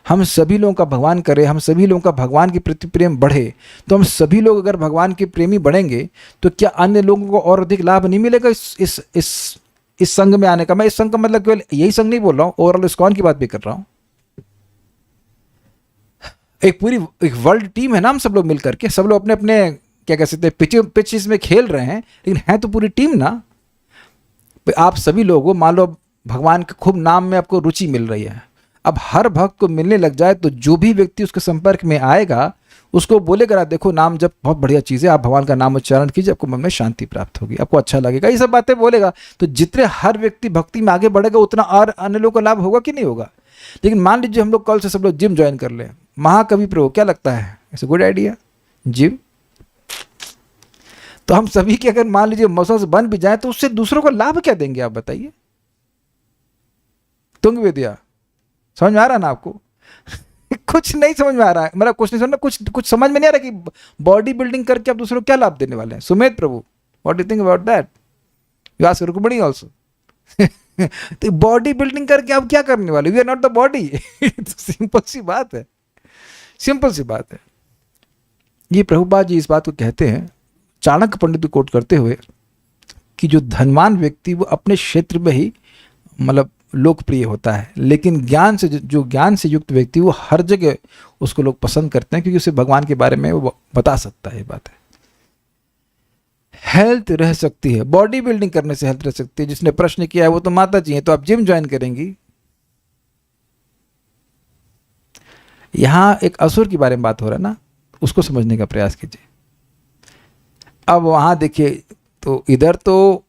A: हम सभी लोगों का भगवान करे, हम सभी लोगों का भगवान के प्रति प्रेम बढ़े, तो हम सभी लोग अगर भगवान के प्रेमी बढ़ेंगे तो क्या अन्य लोगों को और अधिक लाभ नहीं मिलेगा इस संघ में आने का? मैं इस संघ का मतलब केवल यही संघ नहीं बोल रहा हूँ, ओवरऑल इस्कॉन की बात भी कर रहा हूँ। एक वर्ल्ड टीम है ना, हम सब लोग मिलकर के, सब लोग अपने अपने क्या कह सकते हैं पिचेस में खेल रहे हैं, लेकिन है तो पूरी टीम ना। आप सभी लोगों, मान लो भगवान के खूब नाम में आपको रुचि मिल रही है, अब हर भक्त को मिलने लग जाए तो जो भी व्यक्ति उसके संपर्क में आएगा उसको बोलेगा, देखो नाम जब बहुत बढ़िया चीज़ है, आप भगवान का नाम उच्चारण कीजिए, आपको मन में शांति प्राप्त होगी, आपको अच्छा लगेगा, ये सब बातें बोलेगा। तो जितने हर व्यक्ति भक्ति में आगे बढ़ेगा उतना और अन्य लोगों का लाभ होगा कि नहीं होगा? लेकिन मान लीजिए हम लोग कल से सब लोग जिम ज्वाइन कर लें, महाकवि प्रभु क्या लगता है, it's a good idea gym? तो हम सभी के अगर मान लीजिए मसल्स बन भी जाए तो उससे दूसरों को लाभ क्या देंगे आप बताइए? तुंग विद्या समझ में आ रहा है ना आपको? कुछ नहीं समझ में आ रहा है, मेरा कुछ नहीं समझना, कुछ समझ में नहीं आ रहा कि बॉडी बिल्डिंग करके आप दूसरों को क्या लाभ देने वाले हैं। Sumedh Prabhu, what do you think about that? You ask Rukmini also. तो बॉडी बिल्डिंग करके आप क्या करने वाले? We are not the body. Simple सी बात है, सिंपल सी बात है। ये प्रभुपाद जी इस बात को कहते हैं, चाणक्य पंडित को कोट करते हुए, कि जो धनवान व्यक्ति वो अपने क्षेत्र में ही मतलब लोकप्रिय होता है, लेकिन जो ज्ञान से युक्त व्यक्ति वो हर जगह उसको लोग पसंद करते हैं, क्योंकि उसे भगवान के बारे में वो बता सकता है। ये बात है, हेल्थ रह सकती है, बॉडी बिल्डिंग करने से हेल्थ रह सकती है। जिसने प्रश्न किया है वो तो माता जी हैं, तो आप जिम ज्वाइन करेंगी। यहां एक असुर के बारे में बात हो रहा है ना, उसको समझने का प्रयास कीजिए। अब वहां देखिए, तो इधर तो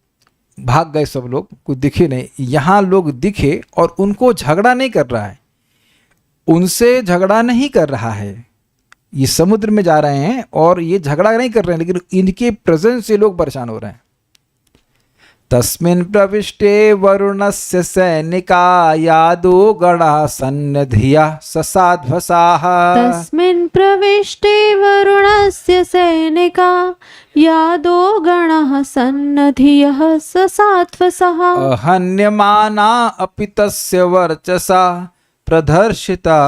A: भाग गए सब लोग, कुछ दिखे नहीं, यहां लोग दिखे और उनको झगड़ा नहीं कर रहा है, उनसे झगड़ा नहीं कर रहा है। ये समुद्र में जा रहे हैं और ये झगड़ा नहीं कर रहे हैं, लेकिन इनके प्रेजेंस से लोग परेशान हो रहे हैं। तस्मिन् प्रविष्टे वरुणस्य सैनिका यादो गणः सन्निधियः ससाध्वसाः।
B: तस्मिन् प्रविष्टे वरुणस्य सैनिका यादो गणः सन्निधियः ससाध्वसः।
A: अहन्यमाना अपि तस्य वर्चसा प्रदर्शिता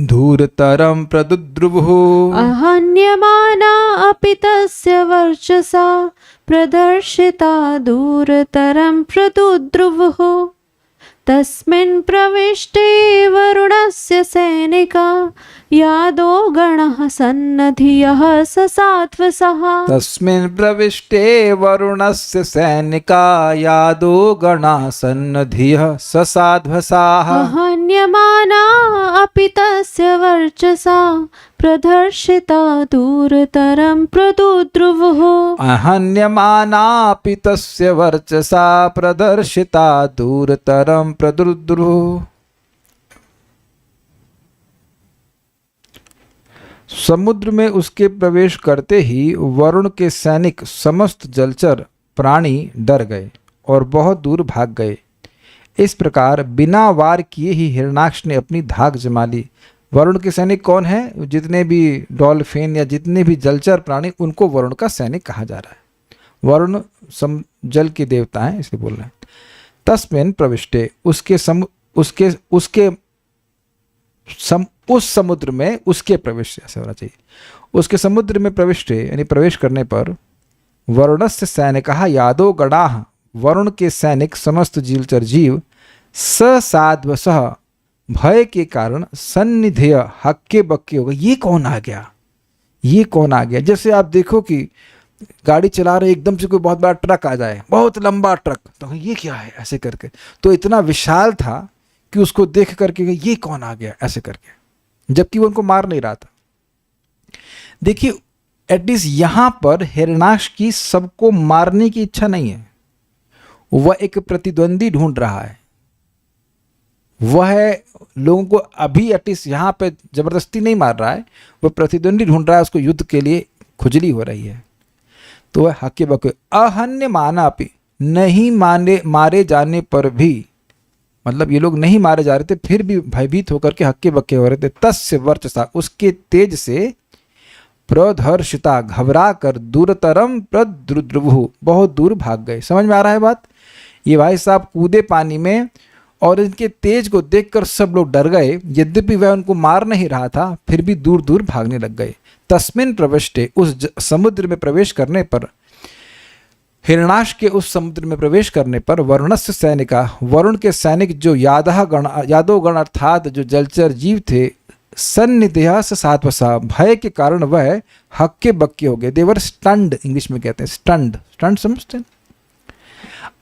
A: धूर्तरं प्रदुद्रुवुः।
B: अहन्यमाना अपि तस्य वर्चसा प्रदर्शिता दूरतरं प्रदुद्रुवुः। तस्मिन् प्रविष्टे वरुणस्य सैनिका यादो गणः सन्नधियः ससात्वसः
A: तस्मिन् प्रविष्टे वरुणस्य सैनिका यादो गणाः सन्नधियः ससाध्वसाः
B: अहन्यमाना अपि तस्य वर्चसा प्रदर्शिता दूरतरं प्रदुद्रुवुः
A: अहन्यमानापि तस्य वर्चसा प्रदर्शिता दूरतरं प्रदुद्रुवुः। समुद्र में उसके प्रवेश करते ही वरुण के सैनिक समस्त जलचर प्राणी डर गए और बहुत दूर भाग गए। इस प्रकार बिना वार किए ही हिरणाक्ष ने अपनी धाक जमा ली। वरुण के सैनिक कौन है? जितने भी डॉल्फिन या जितने भी जलचर प्राणी, उनको वरुण का सैनिक कहा जा रहा है। वरुण जल के देवता हैं, इसलिए बोल रहे हैं। तस्मिन् प्रविष्टे उस समुद्र में उसके प्रवेश, ऐसा होना चाहिए, उसके समुद्र में प्रविष्टे यानी प्रवेश करने पर वरुणस्य सैनिकः यादो गणाः वरुण के सैनिक समस्त जलचर जीव ससाध्वसः भय के कारण सन्निधेय हक्के बक्के हो गए। ये कौन आ गया, ये कौन आ गया? जैसे आप देखो कि गाड़ी चला रहे, एकदम से कोई बहुत बड़ा ट्रक आ जाए, बहुत लंबा ट्रक, तो ये क्या है ऐसे करके, तो इतना विशाल था कि उसको देख करके ये कौन आ गया ऐसे करके, जबकि वो उनको मार नहीं रहा था। देखिए एटलीस्ट यहां पर हिरणाक्ष की सबको मारने की इच्छा नहीं है, वह एक प्रतिद्वंदी ढूंढ रहा है। वह लोगों को अभी एटलीस्ट यहां पे जबरदस्ती नहीं मार रहा है, वह प्रतिद्वंदी ढूंढ रहा है, उसको युद्ध के लिए खुजली हो रही है। तो वह हक्के बक्के अहन्य माना अपि, नहीं मारे जाने पर भी, मतलब ये लोग नहीं मारे जा रहे थे फिर भी भयभीत होकर के हक्के बक्के हो रहे थे। तस्य वर्चसा, उसके तेज से, प्रदर्शिता, घबरा कर, दूरतरम प्रद्रुद्रुवुः, बहुत दूर भाग गए। समझ में आ रहा है बात? ये भाई साहब कूदे पानी में और इनके तेज को देखकर सब लोग डर गए। यद्यपि वह उनको मार नहीं रहा था फिर भी दूर दूर भागने लग गए। तस्मिन् प्रविष्टे, उस समुद्र में प्रवेश करने पर, हिरणाक्ष के उस समुद्र में प्रवेश करने पर वरुणस्य सैनिका, वरुण के सैनिक जो यादव गण अर्थात जो जलचर जीव थे, सन्निधेय ससाध्वसा, भय के कारण वह हक्के बक्के हो गए। देवर स्टंड, इंग्लिश में कहते हैं स्टंड, स्टंड समझते हैं।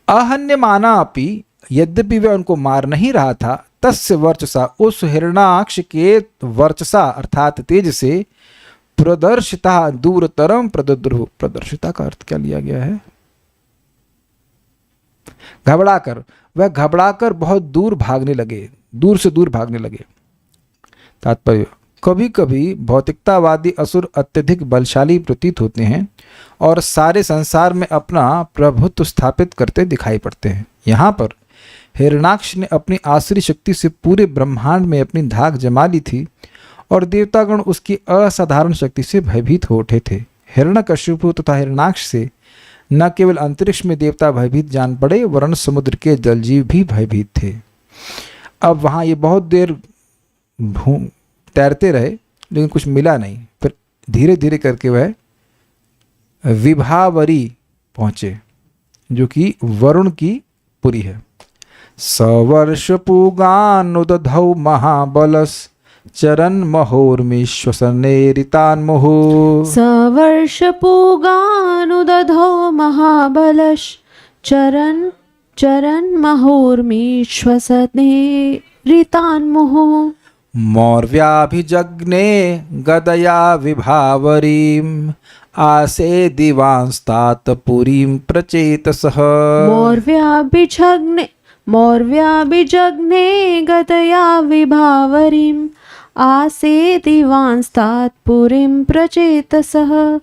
A: अहन्यमाना अपि, यद्यपि वह उनको मार नहीं रहा था, तस्य वर्चसा, उस हिरणाक्ष के वर्चसा अर्थात तेज से, प्रदर्शिता, दूरतरम प्रदुद्रुवुः, प्रदर्शिता का अर्थ क्या लिया गया है? घबराकर, वह घबराकर बहुत दूर भागने लगे, दूर से दूर भागने लगे। तात्पर्य, कभी कभी भौतिकतावादी असुर अत्यधिक बलशाली प्रतीत होते हैं और सारे संसार में अपना प्रभुत्व स्थापित करते दिखाई पड़ते हैं। यहाँ पर हिरणाक्ष ने अपनी आसुरी शक्ति से पूरे ब्रह्मांड में अपनी धाक जमा ली थी और देवतागण उसकी असाधारण शक्ति से भयभीत हो उठे थे। हिरण्यकशिपु तथा हिरणाक्ष से न केवल अंतरिक्ष में देवता भयभीत जान पड़े, वरन समुद्र के जलजीव भी भयभीत थे। अब वहाँ ये बहुत देर तैरते रहे लेकिन कुछ मिला नहीं। फिर धीरे धीरे करके वह विभावरी पहुँचे, जो कि वरुण की पुरी है। सवर्ष पूगानुदधौ महाबलस चरण महोर्मीश्वसनेरितान्मुहुः।
B: सवर्ष पूगानुदधौ महाबलश चरण महोर्मीश्वसनेरितान्मुहुः।
A: मौर्व्याभिजग्ने गदया विभावरीम् आसे दिवांस्तात पुरीं प्रचेतसः।
B: मौर्व्याभिजग्ने गदया विभावरीम् आसे दिवांस्तात पुरीं प्रचेतसः।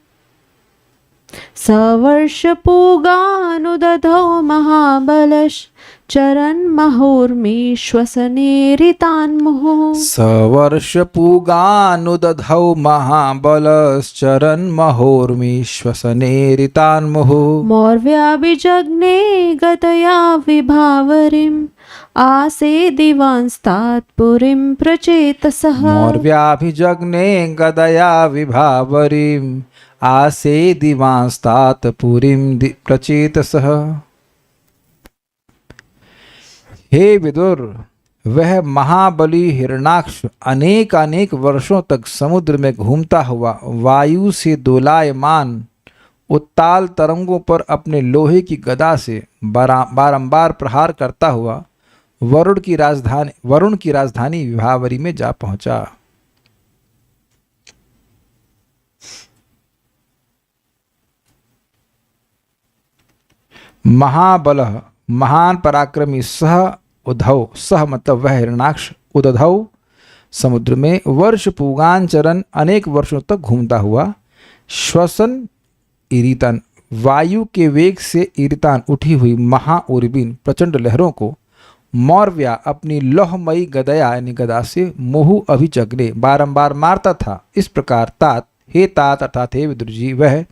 B: सवर्ष पूगानुदधौ महाबलश चरण महोर्मीश्वसनेरितान्मुहुः।
A: सवर्ष पूगानुदधौ महाबलश्चरण महोर्मीश्वसनेरितान्मुहुः।
B: मौर्व्याभिजग्ने गदया विभावरीम् आसे दिवांस्तात पुरीं प्रचेतसः।
A: मौर्व्याभिजग्ने गदया विभावरीम् आसे दिवांस्तात पुरीं प्रचेतसः। हे विदुर, वह महाबली हिरणाक्ष अनेक अनेक वर्षों तक समुद्र में घूमता हुआ वायु से दोलायमान उत्ताल तरंगों पर अपने लोहे की गदा से बारंबार प्रहार करता हुआ वरुण की राजधानी विभावरी में जा पहुंचा। महाबल महान पराक्रमी सह उद्धव, सह मतलब वह हिरणाक्ष, उद्धव समुद्र में वर्ष पूगान चरण अनेक वर्षों तक घूमता हुआ श्वसन ईरितन वायु के वेग से ईरितान उठी हुई महाउर्बिन प्रचंड लहरों को मौर्व्या अपनी लोहमयी गदया यानी गदा से मुहु अभिचग्ने बारंबार मारता था। इस प्रकार तात हे तात अर्थात हे विदुर जी वह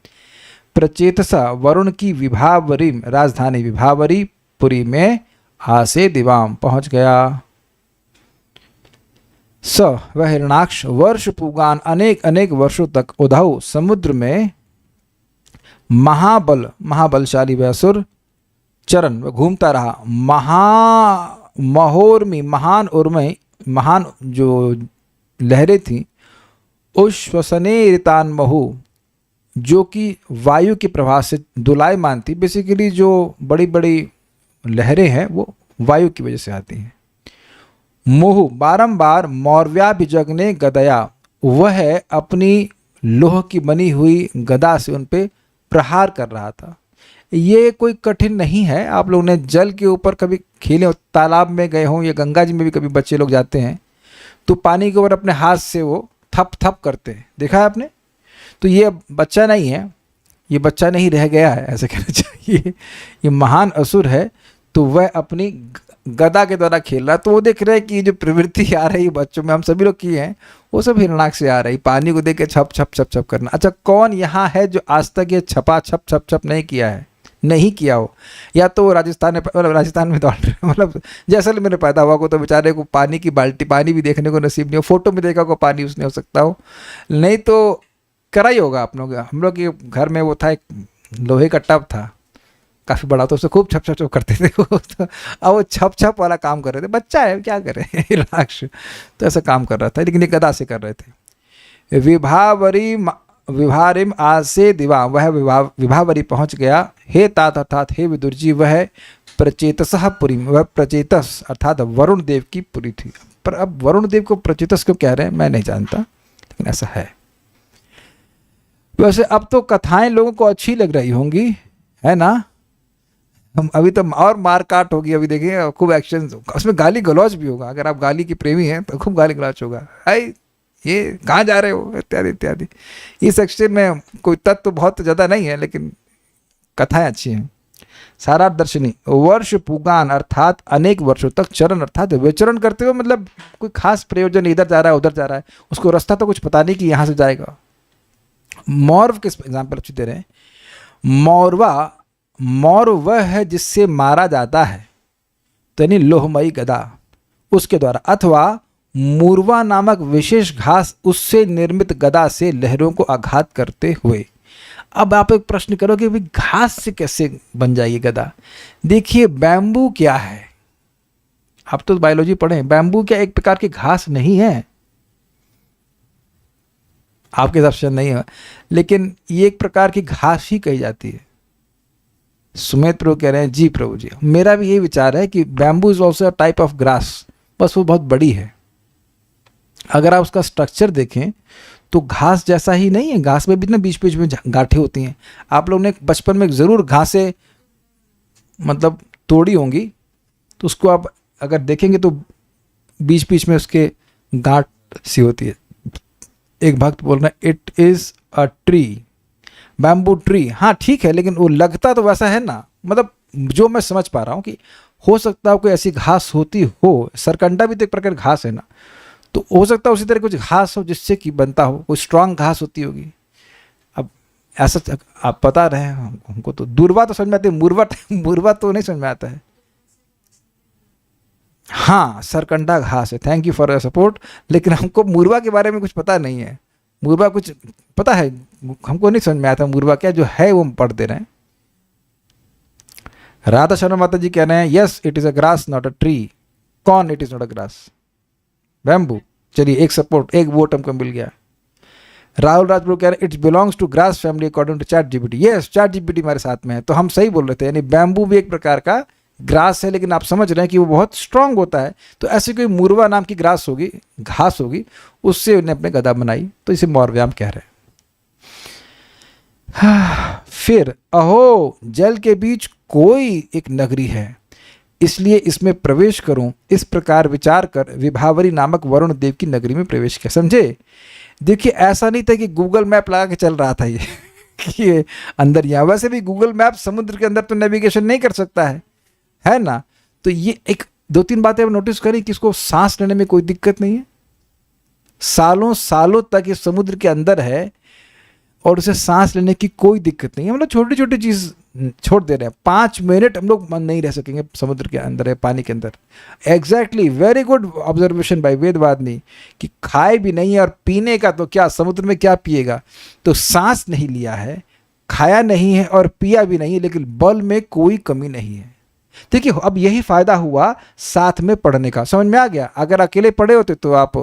A: प्रचेतसा वरुण की विभावरी राजधानी विभावरी पुरी में आसे दिवाम पहुंच गया। स वह हिरणाक्ष वर्ष पूगान अनेक अनेक वर्षों तक उद्धव समुद्र में महाबलशाली वह असुर चरण वह घूमता रहा। महोर्मी महान उर्मय महान जो लहरें थीं उश्वसने रितान महु जो कि वायु के प्रभाव से दुलायमान थी। बेसिकली जो बड़ी बड़ी लहरें हैं वो वायु की वजह से आती हैं। मोह बारंबार मौर्व्याभिजग्ने गदया वह अपनी लोह की बनी हुई गदा से उन पे प्रहार कर रहा था। ये कोई कठिन नहीं है। आप लोग ने जल के ऊपर कभी खेले हो, तालाब में गए हों या गंगा जी में भी कभी बच्चे लोग जाते हैं तो पानी के ऊपर अपने हाथ से वो थप थप करते हैं, देखा है आपने? तो ये बच्चा नहीं है, ये बच्चा नहीं रह गया है ऐसे कहना चाहिए, ये महान असुर है। तो वह अपनी गदा के द्वारा खेल रहा। तो वो देख रहे हैं कि जो प्रवृत्ति आ रही बच्चों में हम सभी लोग किए हैं वो सब हिरणाक्ष से आ रही, पानी को देख के छप छप छप छप करना। अच्छा, कौन यहाँ है जो आज तक ये छपा छप छप छप नहीं किया है? नहीं किया हो, या तो वो राजस्थान में दौड़ रहे, मतलब जैसलमेर में पैदा हुआ को तो बेचारे को पानी की बाल्टी पानी भी देखने को नसीब नहीं हो, फोटो में देखा को पानी उसने हो सकता हो, नहीं तो करा ही होगा आप लोग। हम लोग के घर में वो था एक लोहे का टब था काफ़ी बड़ा, तो उससे खूब छप छप छप करते थे तो अब वो छप छप वाला काम कर रहे थे। बच्चा है क्या करे हिरणाक्ष, तो ऐसा काम कर रहा था, लेकिन ये गदा से कर रहे थे। विभारिम आसे दिवा वह विभावरी पहुंच गया। हे तात अर्थात हे विदुर जी वह प्रचेतसः पुरी वह प्रचेतस अर्थात वरुण देव की पुरी थी। पर अब वरुण देव को प्रचेतस क्यों कह रहे हैं मैं नहीं जानता, लेकिन ऐसा है। वैसे अब तो कथाएं लोगों को अच्छी लग रही होंगी, है ना? हम अभी तो और मार काट होगी, अभी देखिए खूब एक्शन, उसमें गाली गलौज भी होगा। अगर आप गाली की प्रेमी हैं तो खूब गाली गलौज होगा, आई ये कहाँ जा रहे हो इत्यादि इत्यादि। इस सेक्शन में कोई तत्व तो बहुत ज़्यादा नहीं है, लेकिन कथाएं अच्छी हैं। सारार्थ दर्शनी वर्ष पूगान अर्थात अनेक वर्षों तक चरण अर्थात विचरण करते हुए, मतलब कोई खास प्रयोजन इधर जा रहा है उधर जा रहा है, उसको रास्ता तो कुछ पता नहीं कि यहाँ से जाएगा। मौर्व किस एग्जाम्पल अच्छी दे रहे हैं? मौर्व वह है जिससे मारा जाता है, तो यानी लोहमयी गदा उसके द्वारा, अथवा मूर्वा नामक विशेष घास उससे निर्मित गदा से लहरों को आघात करते हुए। अब आप एक प्रश्न करोगे भाई घास से कैसे बन जाएगी गदा? देखिए बैम्बू क्या है, आप तो बायोलॉजी पढ़े, बैम्बू क्या एक प्रकार की घास नहीं है? आपके हिसाब से नहीं है, लेकिन ये एक प्रकार की घास ही कही जाती है। सुमेध प्रभु कह रहे हैं जी प्रभु जी, मेरा भी यही विचार है कि bamboo is also a type of grass, बस वो बहुत बड़ी है। अगर आप उसका स्ट्रक्चर देखें तो घास जैसा ही नहीं है, घास में भी ना बीच बीच में गांठें होती हैं। आप लोग ने बचपन में ज़रूर घासें मतलब तोड़ी होंगी, तो उसको आप अगर देखेंगे तो बीच बीच में उसके गांठ सी होती है। एक भक्त बोल रहे हैं it is a tree, bamboo tree. हाँ ठीक है, लेकिन वो लगता तो वैसा है ना, मतलब जो मैं समझ पा रहा हूँ कि हो सकता है कोई ऐसी घास होती हो, सरकंडा भी तो एक प्रकार घास है ना, तो हो सकता है उसी तरह कुछ घास हो जिससे कि बनता हो, कोई स्ट्रांग घास होती होगी। अब ऐसा आप बता रहे हैं हमको, तो दूरवा तो समझ में आती है, मुरवा तो नहीं समझ में आता है। हाँ सरकंडा घास है, thank you for your support, लेकिन हमको मुरवा के बारे में कुछ पता नहीं है। मुरवा कुछ पता है हमको, नहीं समझ में आता मुरवा क्या, जो है वो हम पढ़ दे रहे हैं। राधा शर्मा माता जी कह रहे हैं yes it is a grass not a tree, कौन? It is not a grass, bamboo. चलिए एक सपोर्ट, एक वोट हमको मिल गया। राहुल राजपुर कह रहे हैं it's belongs to grass family according to chat GPT. Yes, chat GPT हमारे साथ में है, तो हम सही बोल रहे थे। यानी बैम्बू भी एक प्रकार का ग्रास है, लेकिन आप समझ रहे हैं कि वो बहुत स्ट्रांग होता है। तो ऐसी कोई मुरवा नाम की ग्रास होगी, घास होगी, उससे उन्हें अपने गदा बनाई, तो इसे मौर्व्याम कह रहे हैं। फिर अहो, जल के बीच कोई एक नगरी है, इसलिए इसमें प्रवेश करूं, इस प्रकार विचार कर विभावरी नामक वरुण देव की नगरी में प्रवेश किया। समझे? देखिए ऐसा नहीं था कि गूगल मैप लगा के चल रहा था ये कि ये अंदर यहाँ। वैसे भी गूगल मैप समुद्र के अंदर तो नेविगेशन नहीं कर सकता है ना। तो ये एक दो तीन बातें आप नोटिस करें कि इसको सांस लेने में कोई दिक्कत नहीं है। सालों सालों तक ये समुद्र के अंदर है और उसे सांस लेने की कोई दिक्कत नहीं है। मतलब छोटी छोटी चीज़ छोड़ दे रहे हैं। 5 मिनट हम लोग मन नहीं रह सकेंगे समुद्र के अंदर है, पानी के अंदर। Exactly, very good observation by Vedvadini कि खाए भी नहीं है और पीने का तो क्या, समुद्र में क्या पिएगा। तो सांस नहीं लिया है, खाया नहीं है और पिया भी नहीं है, लेकिन बल में कोई कमी नहीं है। देखिए अब यही फायदा हुआ साथ में पढ़ने का। समझ में आ गया? अगर अकेले पढ़े होते तो आप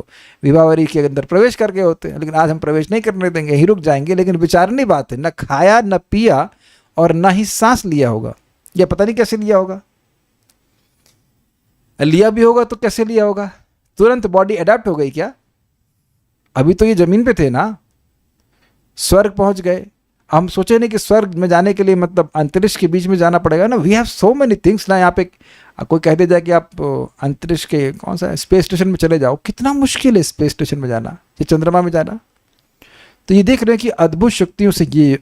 A: विभावरी के अंदर प्रवेश कर गए होते, लेकिन आज हम प्रवेश नहीं करने देंगे, ही रुक जाएंगे। लेकिन विचारने बात है, न खाया न पिया और ना ही सांस लिया होगा, या पता नहीं कैसे लिया होगा। लिया भी होगा तो कैसे लिया होगा? तुरंत बॉडी अडेप्ट हो गई क्या? अभी तो ये जमीन पे थे ना, स्वर्ग पहुंच गए। हम सोचे नहीं कि स्वर्ग में जाने के लिए मतलब अंतरिक्ष के बीच में जाना पड़ेगा ना। We have so many things ना। यहाँ पे कोई कह दे जाए कि आप अंतरिक्ष के कौन सा स्पेस स्टेशन में चले जाओ, कितना मुश्किल है स्पेस स्टेशन में जाना, ये चंद्रमा में जाना। तो ये देख रहे हैं कि अद्भुत शक्तियों से, ये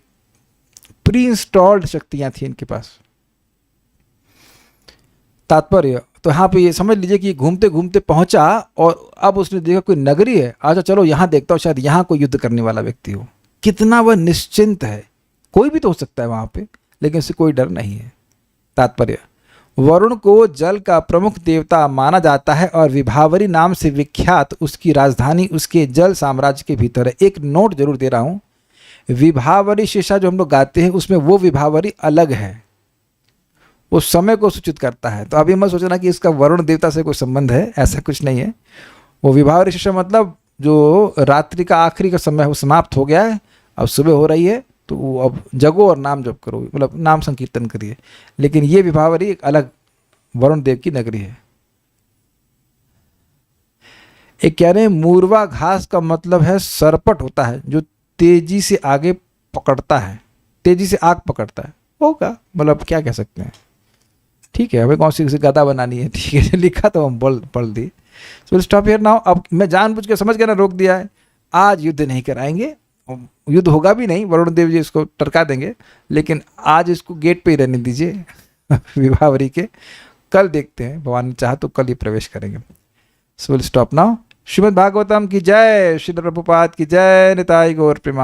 A: प्री इंस्टॉल्ड शक्तियां थी इनके पास। तात्पर्य तो यहाँ पे ये समझ लीजिए कि घूमते घूमते पहुंचा और अब उसने देखा कोई नगरी है, अच्छा चलो यहाँ देखता हूँ, शायद यहाँ कोई युद्ध करने वाला व्यक्ति हो। कितना वह निश्चिंत है, कोई भी तो हो सकता है वहाँ पे, लेकिन उससे कोई डर नहीं है। तात्पर्य, वरुण को जल का प्रमुख देवता माना जाता है और विभावरी नाम से विख्यात उसकी राजधानी उसके जल साम्राज्य के भीतर है। एक नोट जरूर दे रहा हूँ, विभावरी शीशा जो हम लोग गाते हैं उसमें वो विभावरी अलग है, वो समय को सूचित करता है। तो अभी मत सोचना कि इसका वरुण देवता से कोई संबंध है, ऐसा कुछ नहीं है। वो विभावरी शीशा मतलब जो रात्रि का आखिरी का समय है वो समाप्त हो गया है, अब सुबह हो रही है, तो अब जगो और नाम जप करो, मतलब नाम संकीर्तन करिए। लेकिन ये विभावरी एक अलग वरुण देव की नगरी है। एक कह रहे हैं मूर्वा घास का मतलब है सरपट होता है जो तेजी से आगे पकड़ता है, तेजी से आग पकड़ता है, होगा, मतलब क्या कह सकते हैं। ठीक है, हमें कौन सी गदा बनानी है, ठीक है, लिखा तो हम पढ़ दी। So stop here now. अब मैं जानबूझ के समझ के ना रोक दिया है, आज युद्ध नहीं कराएंगे, युद्ध होगा भी नहीं, वरुण देव जी इसको टरका देंगे, लेकिन आज इसको गेट पे ही रहने दीजिए विभावरी के। कल देखते हैं, भगवान ने चाहा तो कल ही प्रवेश करेंगे। So will stop now. Shrimad Bhagavatam की जय, श्री प्रभुपाद की जय, निताई गौर प्रेमा।